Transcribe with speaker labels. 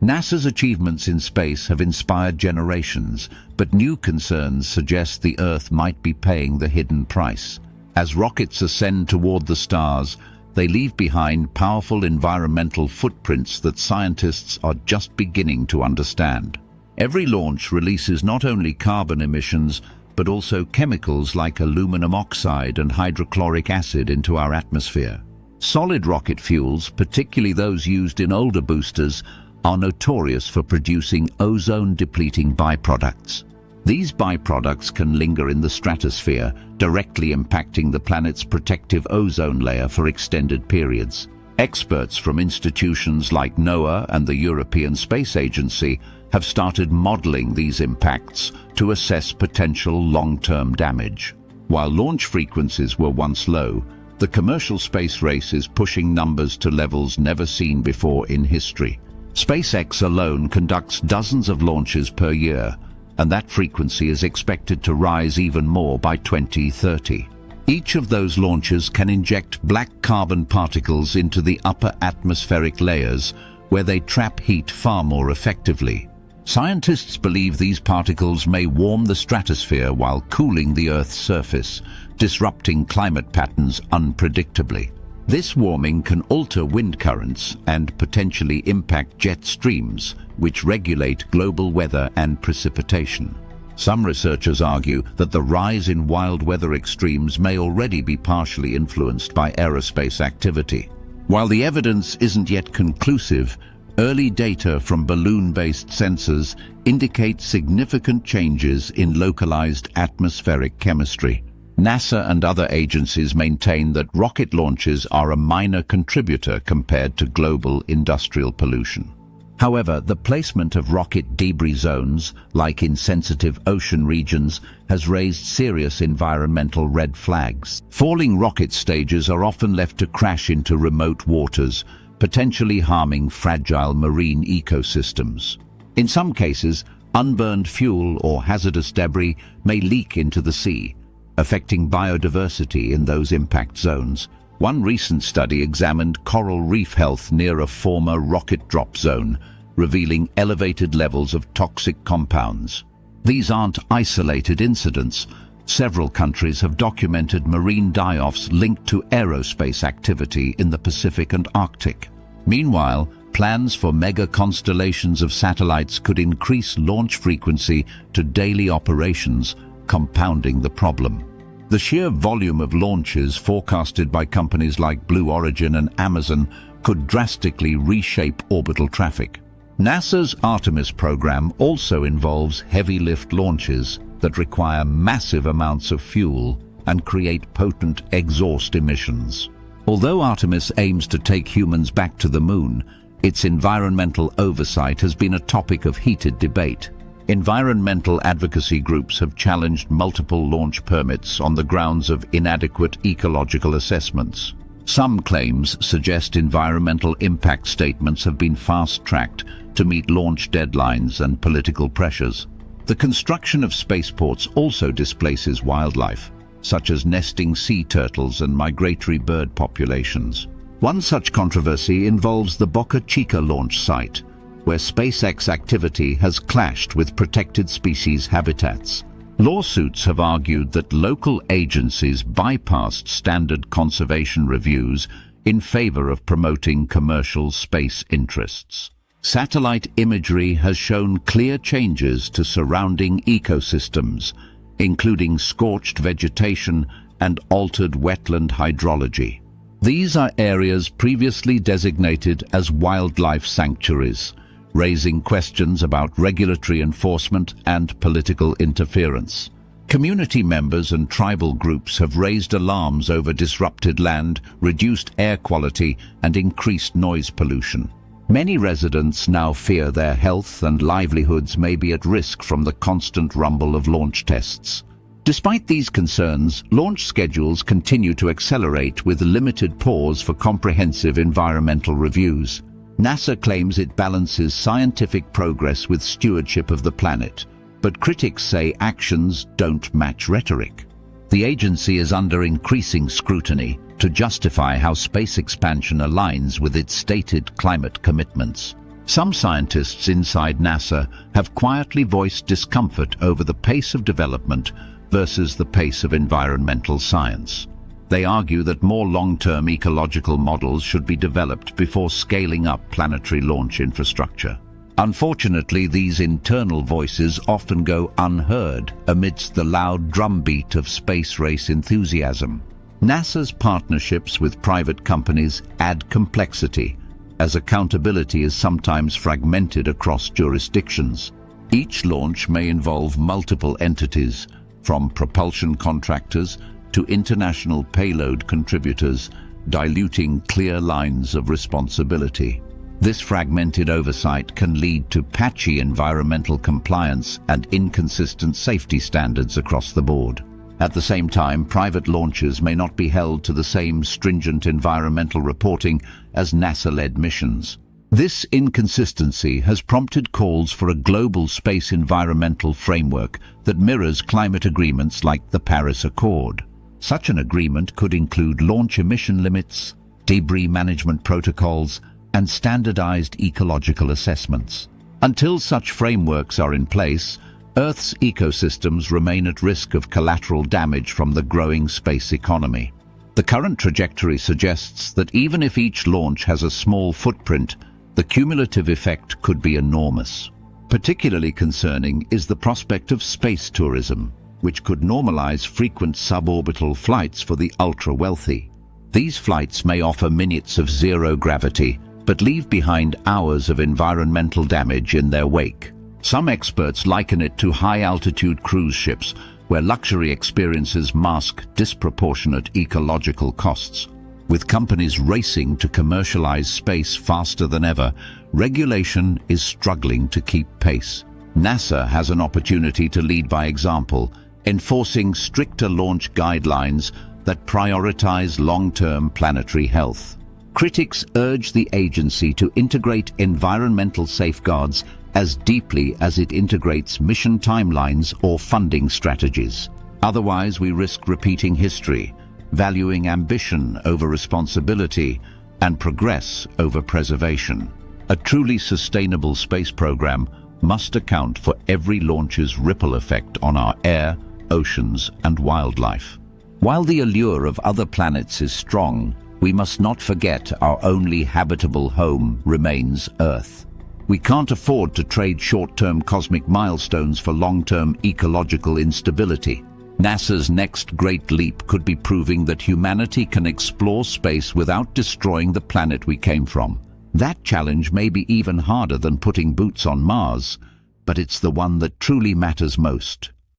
Speaker 1: NASA's achievements in space have inspired generations, but new concerns suggest the Earth might be paying the hidden price. As rockets ascend toward the stars, they leave behind powerful environmental footprints that scientists are just beginning to understand. Every launch releases not only carbon emissions, but also chemicals like aluminum oxide and hydrochloric acid into our atmosphere. Solid rocket fuels, particularly those used in older boosters, are notorious for producing ozone-depleting byproducts. These byproducts can linger in the stratosphere, directly impacting the planet's protective ozone layer for extended periods. Experts from institutions like NOAA and the European Space Agency have started modeling these impacts to assess potential long-term damage. While launch frequencies were once low, the commercial space race is pushing numbers to levels never seen before in history. SpaceX alone conducts dozens of launches per year, and that frequency is expected to rise even more by 2030. Each of those launches can inject black carbon particles into the upper atmospheric layers, where they trap heat far more effectively. Scientists believe these particles may warm the stratosphere while cooling the Earth's surface, disrupting climate patterns unpredictably. This warming can alter wind currents and potentially impact jet streams, which regulate global weather and precipitation. Some researchers argue that the rise in wild weather extremes may already be partially influenced by aerospace activity. While the evidence isn't yet conclusive, early data from balloon-based sensors indicate significant changes in localized atmospheric chemistry. NASA and other agencies maintain that rocket launches are a minor contributor compared to global industrial pollution. However, the placement of rocket debris zones, like in sensitive ocean regions, has raised serious environmental red flags. Falling rocket stages are often left to crash into remote waters, potentially harming fragile marine ecosystems. In some cases, unburned fuel or hazardous debris may leak into the sea, affecting biodiversity in those impact zones. One recent study examined coral reef health near a former rocket drop zone, revealing elevated levels of toxic compounds. These aren't isolated incidents. Several countries have documented marine die-offs linked to aerospace activity in the Pacific and Arctic. Meanwhile, plans for mega-constellations of satellites could increase launch frequency to daily operations, compounding the problem. The sheer volume of launches forecasted by companies like Blue Origin and Amazon could drastically reshape orbital traffic. NASA's Artemis program also involves heavy-lift launches that require massive amounts of fuel and create potent exhaust emissions. Although Artemis aims to take humans back to the moon, its environmental oversight has been a topic of heated debate. Environmental advocacy groups have challenged multiple launch permits on the grounds of inadequate ecological assessments. Some claims suggest environmental impact statements have been fast-tracked to meet launch deadlines and political pressures. The construction of spaceports also displaces wildlife, such as nesting sea turtles and migratory bird populations. One such controversy involves the Boca Chica launch site, where SpaceX activity has clashed with protected species habitats. Lawsuits have argued that local agencies bypassed standard conservation reviews in favor of promoting commercial space interests. Satellite imagery has shown clear changes to surrounding ecosystems, including scorched vegetation and altered wetland hydrology. These are areas previously designated as wildlife sanctuaries, raising questions about regulatory enforcement and political interference. Community members and tribal groups have raised alarms over disrupted land, reduced air quality, and increased noise pollution. Many residents now fear their health and livelihoods may be at risk from the constant rumble of launch tests. Despite these concerns, launch schedules continue to accelerate with limited pause for comprehensive environmental reviews. NASA claims it balances scientific progress with stewardship of the planet, but critics say actions don't match rhetoric. The agency is under increasing scrutiny to justify how space expansion aligns with its stated climate commitments. Some scientists inside NASA have quietly voiced discomfort over the pace of development versus the pace of environmental science. They argue that more long-term ecological models should be developed before scaling up planetary launch infrastructure. Unfortunately, these internal voices often go unheard amidst the loud drumbeat of space race enthusiasm. NASA's partnerships with private companies add complexity, as accountability is sometimes fragmented across jurisdictions. Each launch may involve multiple entities, from propulsion contractors to international payload contributors, diluting clear lines of responsibility. This fragmented oversight can lead to patchy environmental compliance and inconsistent safety standards across the board. At the same time, private launches may not be held to the same stringent environmental reporting as NASA-led missions. This inconsistency has prompted calls for a global space environmental framework that mirrors climate agreements like the Paris Accord. Such an agreement could include launch emission limits, debris management protocols, and standardized ecological assessments. Until such frameworks are in place, Earth's ecosystems remain at risk of collateral damage from the growing space economy. The current trajectory suggests that even if each launch has a small footprint, the cumulative effect could be enormous. Particularly concerning is the prospect of space tourism, which could normalize frequent suborbital flights for the ultra-wealthy. These flights may offer minutes of zero gravity, but leave behind hours of environmental damage in their wake. Some experts liken it to high-altitude cruise ships, where luxury experiences mask disproportionate ecological costs. With companies racing to commercialize space faster than ever, regulation is struggling to keep pace. NASA has an opportunity to lead by example, enforcing stricter launch guidelines that prioritize long-term planetary health. Critics urge the agency to integrate environmental safeguards as deeply as it integrates mission timelines or funding strategies. Otherwise, we risk repeating history, valuing ambition over responsibility and progress over preservation. A truly sustainable space program must account for every launch's ripple effect on our air, oceans, and wildlife. While the allure of other planets is strong, we must not forget our only habitable home remains Earth. We can't afford to trade short-term cosmic milestones for long-term ecological instability. NASA's next great leap could be proving that humanity can explore space without destroying the planet we came from. That challenge may be even harder than putting boots on Mars, but it's the one that truly matters most.